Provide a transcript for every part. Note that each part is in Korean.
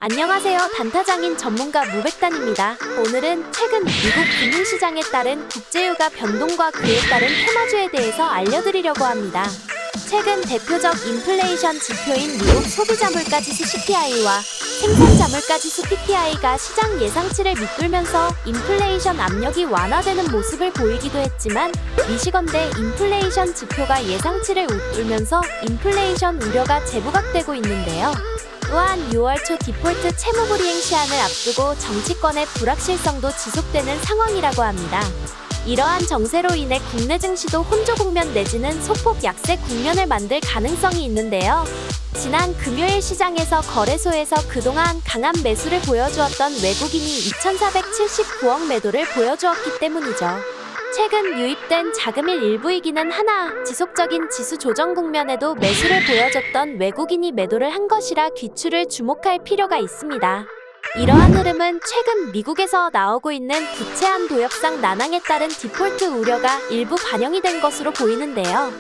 안녕하세요. 단타장인 전문가 무백단입니다. 오늘은 최근 미국 금융시장에 따른 국제유가 변동과 그에 따른 테마주에 대해서 알려드리려고 합니다. 최근 대표적 인플레이션 지표인 미국 소비자 물가지수 CPI와 생산자 물가지수 PPI가 시장 예상치를 밑돌면서 인플레이션 압력이 완화되는 모습을 보이기도 했지만 미시건대 인플레이션 지표가 예상치를 웃돌면서 인플레이션 우려가 재부각되고 있는데요. 또한 6월 초 디폴트 채무불이행 시한을 앞두고 정치권의 불확실성도 지속되는 상황이라고 합니다. 이러한 정세로 인해 국내 증시도 혼조 국면 내지는 소폭 약세 국면을 만들 가능성이 있는데요. 지난 금요일 시장에서 거래소에서 그동안 강한 매수를 보여주었던 외국인이 2,479억 매도를 보여주었기 때문이죠. 최근 유입된 자금일 일부이기는 하나 지속적인 지수 조정 국면에도 매수를 보여줬던 외국인이 매도를 한 것이라 귀추를 주목할 필요가 있습니다. 이러한 흐름은 최근 미국에서 나오고 있는 부채 한도 협상 난항에 따른 디폴트 우려가 일부 반영이 된 것으로 보이는데요.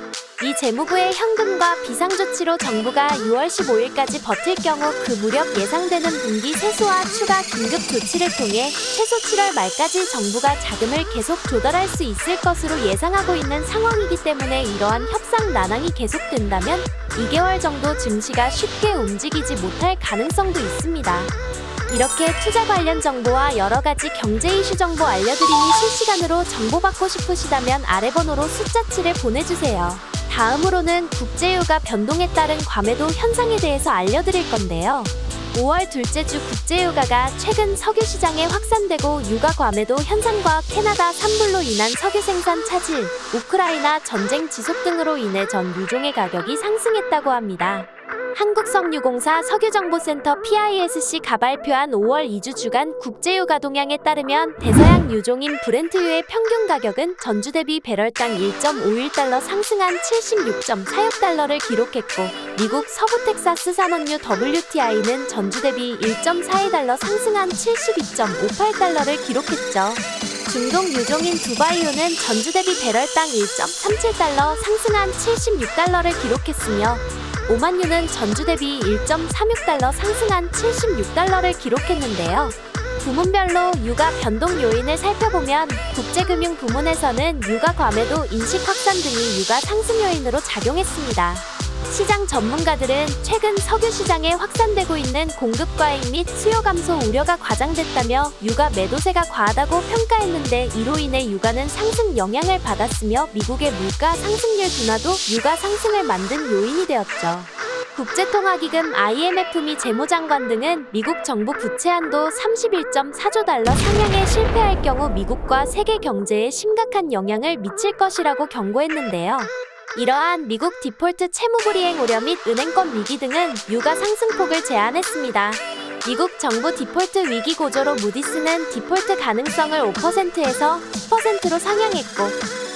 이 재무부의 현금과 비상조치로 정부가 6월 15일까지 버틸 경우 그 무렵 예상되는 분기 세수와 추가 긴급 조치를 통해 최소 7월 말까지 정부가 자금을 계속 조달할 수 있을 것으로 예상하고 있는 상황이기 때문에 이러한 협상 난항이 계속된다면 2개월 정도 증시가 쉽게 움직이지 못할 가능성도 있습니다. 이렇게 투자 관련 정보와 여러가지 경제 이슈 정보 알려드리니 실시간으로 정보받고 싶으시다면 아래 번호로 숫자 7을 보내주세요. 다음으로는 국제유가 변동에 따른 과매도 현상에 대해서 알려드릴 건데요. 5월 둘째 주 국제유가가 최근 석유 시장에 확산되고 유가 과매도 현상과 캐나다 산불로 인한 석유 생산 차질, 우크라이나 전쟁 지속 등으로 인해 전 유종의 가격이 상승했다고 합니다. 한국석유공사 석유정보센터 PISC가 발표한 5월 2주 주간 국제유가 동향에 따르면 대서양 유종인 브렌트유의 평균 가격은 전주 대비 배럴당 1.51달러 상승한 76.46달러를 기록했고 미국 서부 텍사스 산원유 WTI는 전주 대비 1.42달러 상승한 72.58달러를 기록했죠. 중동 유종인 두바이유는 전주 대비 배럴당 1.37달러 상승한 76달러를 기록했으며 오만유는 전주 대비 1.36달러 상승한 76달러를 기록했는데요. 부문별로 유가 변동 요인을 살펴보면 국제금융 부문에서는 유가 과매도 인식 확산 등이 유가 상승 요인으로 작용했습니다. 시장 전문가들은 최근 석유 시장에 확산되고 있는 공급 과잉 및 수요 감소 우려가 과장됐다며 유가 매도세가 과하다고 평가했는데 이로 인해 유가는 상승 영향을 받았으며 미국의 물가 상승률 둔화도 유가 상승을 만든 요인이 되었죠. 국제통화기금 IMF 미 재무장관 등은 미국 정부 부채 한도 31.4조 달러 상향에 실패할 경우 미국과 세계 경제에 심각한 영향을 미칠 것이라고 경고했는데요. 이러한 미국 디폴트 채무불이행 우려 및 은행권 위기 등은 유가 상승폭을 제한했습니다. 미국 정부 디폴트 위기 고조로 무디스는 디폴트 가능성을 5%에서 10%로 상향했고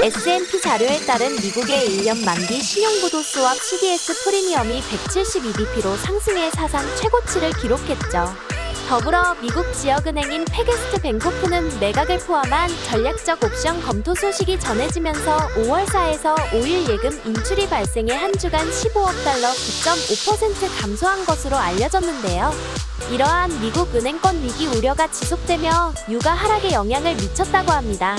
S&P 자료에 따른 미국의 1년 만기 신용부도 스왑 CDS 프리미엄이 172bp로 상승해 사상 최고치를 기록했죠. 더불어 미국 지역은행인 패게스트 뱅코프는 매각을 포함한 전략적 옵션 검토 소식이 전해지면서 5월 4에서 5일 예금 인출이 발생해 한 주간 15억 달러 9.5% 감소한 것으로 알려졌는데요. 이러한 미국 은행권 위기 우려가 지속되며 유가 하락에 영향을 미쳤다고 합니다.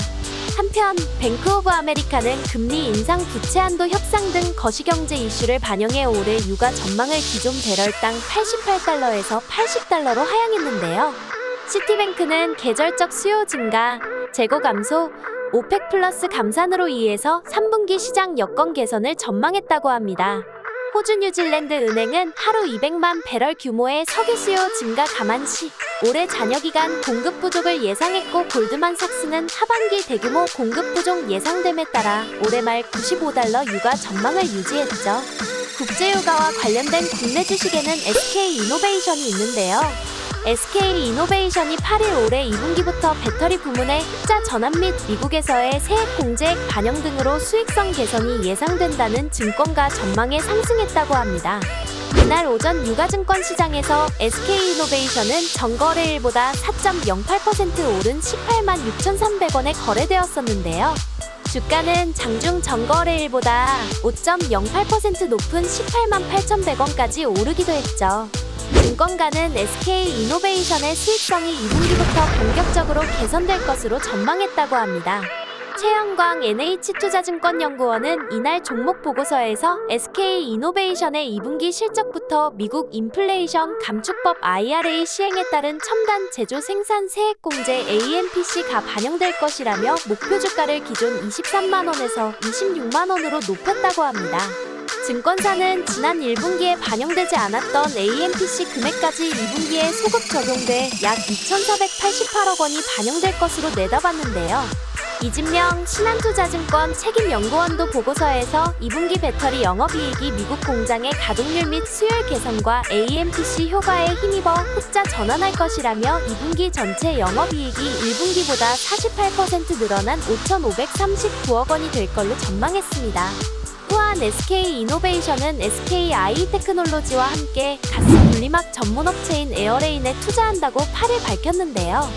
한편 뱅크 오브 아메리카는 금리 인상 부채 한도 협상 등 거시경제 이슈를 반영해 올해 유가 전망을 기존 배럴당 88달러에서 80달러로 하향했는데요. 시티뱅크는 계절적 수요 증가, 재고 감소, 오펙 플러스 감산으로 인해서 3분기 시장 여건 개선을 전망했다고 합니다. 호주 뉴질랜드 은행은 하루 200만 배럴 규모의 석유 수요 증가 감안시 올해 잔여기간 공급 부족을 예상했고 골드만삭스는 하반기 대규모 공급 부족 예상됨에 따라 올해 말 95달러 유가 전망을 유지했죠. 국제유가와 관련된 국내 주식에는 SK이노베이션이 있는데요. SK이노베이션이 8일 올해 2분기부터 배터리 부문의 흑자 전환 및 미국에서의 세액 공제액 반영 등으로 수익성 개선이 예상된다는 증권가 전망에 상승했다고 합니다. 이날 오전 유가증권 시장에서 SK이노베이션은 전거래일보다 4.08% 오른 18만 6,300원에 거래되었었는데요. 주가는 장중 전거래일보다 5.08% 높은 18만 8,100원까지 오르기도 했죠. 증권가는 SK이노베이션의 수익성이 2분기부터 본격적으로 개선될 것으로 전망했다고 합니다. 최영광 NH투자증권연구원은 이날 종목 보고서에서 SK이노베이션의 2분기 실적부터 미국 인플레이션 감축법 IRA 시행에 따른 첨단 제조 생산 세액 공제 AMPC가 반영될 것이라며 목표 주가를 기존 23만원에서 26만원으로 높였다고 합니다. 증권사는 지난 1분기에 반영되지 않았던 AMPC 금액까지 2분기에 소급 적용돼 약 2,488억 원이 반영될 것으로 내다봤는데요. 이진명 신한투자증권 책임연구원도 보고서에서 2분기 배터리 영업이익이 미국 공장의 가동률 및 수율 개선과 AMPC 효과에 힘입어 흑자 전환할 것이라며 2분기 전체 영업이익이 1분기보다 48% 늘어난 5,539억 원이 될 걸로 전망했습니다. 또한 SK이노베이션은 SKI테크놀로지와 함께 가스 분리막 전문업체인 에어레인에 투자한다고 8일 밝혔는데요.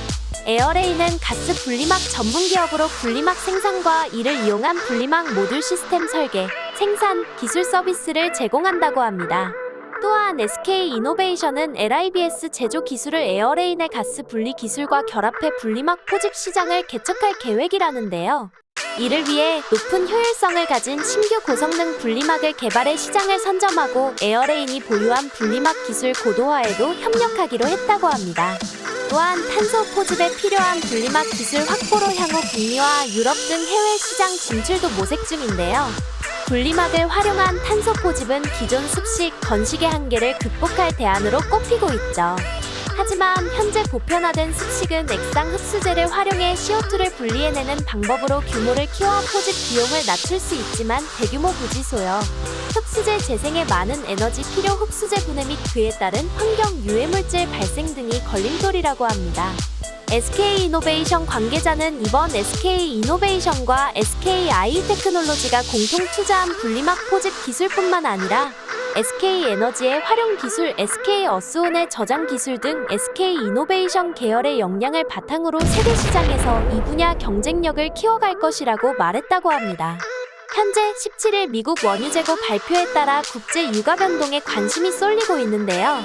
에어레인은 가스 분리막 전문기업으로 분리막 생산과 이를 이용한 분리막 모듈 시스템 설계, 생산, 기술 서비스를 제공한다고 합니다. 또한 SK이노베이션은 LIBS 제조 기술을 에어레인의 가스 분리 기술과 결합해 분리막 포집 시장을 개척할 계획이라는데요. 이를 위해 높은 효율성을 가진 신규 고성능 분리막을 개발해 시장을 선점하고 에어레인이 보유한 분리막 기술 고도화에도 협력하기로 했다고 합니다. 또한 탄소 포집에 필요한 분리막 기술 확보로 향후 북미와 유럽 등 해외 시장 진출도 모색 중인데요. 분리막을 활용한 탄소 포집은 기존 습식, 건식의 한계를 극복할 대안으로 꼽히고 있죠. 하지만 현재 보편화된 습식은 액상 흡수제를 활용해 CO2를 분리해내는 방법으로 규모를 키워 포집 비용을 낮출 수 있지만 대규모 부지 소요, 흡수제 재생에 많은 에너지 필요 흡수제 분해 및 그에 따른 환경 유해물질 발생 등이 걸림돌이라고 합니다. SK이노베이션 관계자는 이번 SK이노베이션과 SKI테크놀로지가 공통 투자한 분리막 포집 기술뿐만 아니라 SK에너지의 활용 기술, SK어스온의 저장 기술 등 SK이노베이션 계열의 역량을 바탕으로 세계 시장에서 이 분야 경쟁력을 키워갈 것이라고 말했다고 합니다. 현재 17일 미국 원유 재고 발표에 따라 국제 유가 변동에 관심이 쏠리고 있는데요.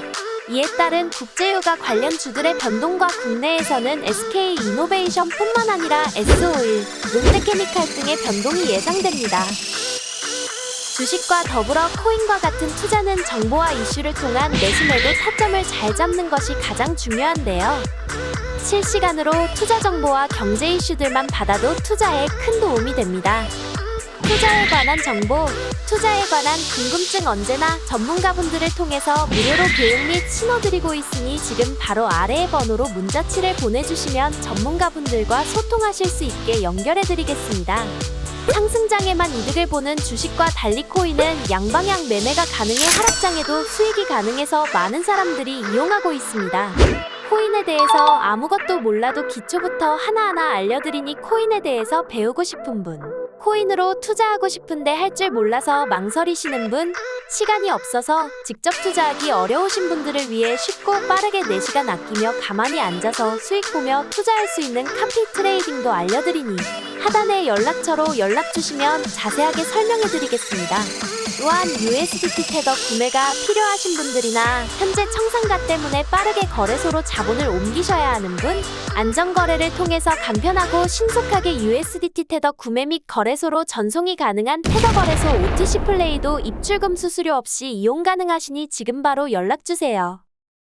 이에 따른 국제유가 관련 주들의 변동과 국내에서는 SK이노베이션뿐만 아니라 S오일, 롯데케미칼 등의 변동이 예상됩니다. 주식과 더불어 코인과 같은 투자는 정보와 이슈를 통한 매수매도 타점을 잘 잡는 것이 가장 중요한데요. 실시간으로 투자 정보와 경제 이슈들만 받아도 투자에 큰 도움이 됩니다. 투자에 관한 정보, 투자에 관한 궁금증 언제나 전문가분들을 통해서 무료로 교육 및 신호드리고 있으니 지금 바로 아래의 번호로 문자치를 보내주시면 전문가분들과 소통하실 수 있게 연결해드리겠습니다. 상승장에만 이득을 보는 주식과 달리 코인은 양방향 매매가 가능해 하락장에도 수익이 가능해서 많은 사람들이 이용하고 있습니다. 코인에 대해서 아무것도 몰라도 기초부터 하나하나 알려드리니 코인에 대해서 배우고 싶은 분, 코인으로 투자하고 싶은데 할 줄 몰라서 망설이시는 분, 시간이 없어서 직접 투자하기 어려우신 분들을 위해 쉽고 빠르게 4시간 아끼며 가만히 앉아서 수익 보며 투자할 수 있는 카피 트레이딩도 알려드리니 하단의 연락처로 연락 주시면 자세하게 설명해드리겠습니다. 또한 USDT 테더 구매가 필요하신 분들이나 현재 청산가 때문에 빠르게 거래소로 자본을 옮기셔야 하는 분, 안전거래를 통해서 간편하고 신속하게 USDT 테더 구매 및 거래소로 전송이 가능한 테더 거래소 OTC 플레이도 입출금 수수료 없이 이용 가능하시니 지금 바로 연락주세요.